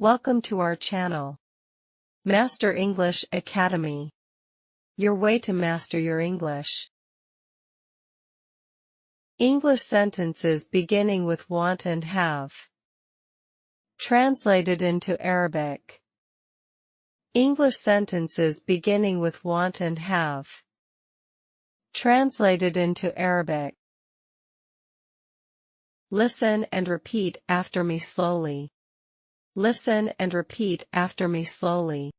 Welcome to our channel. Master English Academy. Your way to master your English. English sentences beginning with want and have. Translated into Arabic. English sentences beginning with want and have. Translated into Arabic. Listen and repeat after me slowly. Listen and repeat after me slowly.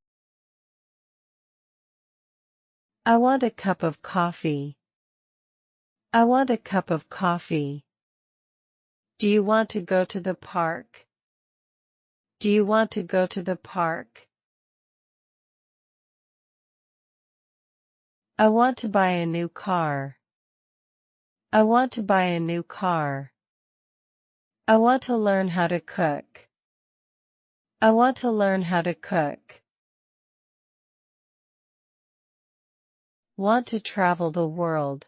I want a cup of coffee. I want a cup of coffee. Do you want to go to the park? Do you want to go to the park? I want to buy a new car. I want to buy a new car. I want to learn how to cook. I want to learn how to cook. Want to travel the world.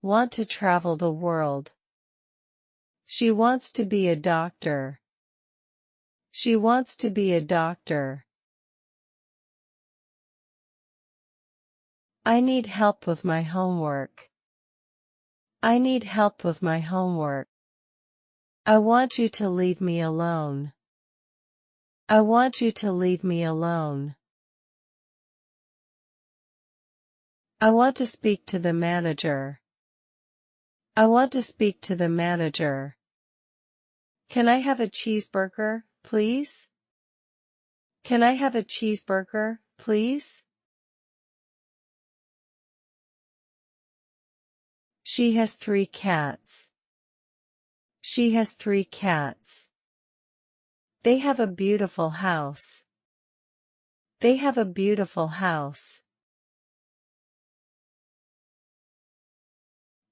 Want to travel the world. She wants to be a doctor. She wants to be a doctor. I need help with my homework. I need help with my homework. I want you to leave me alone. I want you to leave me alone. I want to speak to the manager. I want to speak to the manager. Can I have a cheeseburger, please? Can I have a cheeseburger, please? She has 3 cats. She has 3 cats. They have a beautiful house. They have a beautiful house.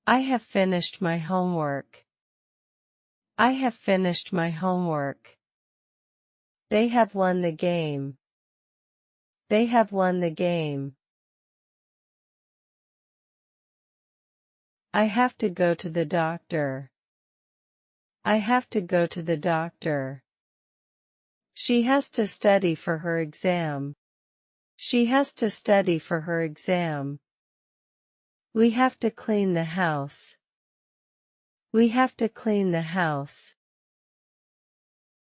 I have finished my homework. I have finished my homework. They have won the game. They have won the game. I have to go to the doctor. I have to go to the doctor. She has to study for her exam. She has to study for her exam. We have to clean the house. We have to clean the house.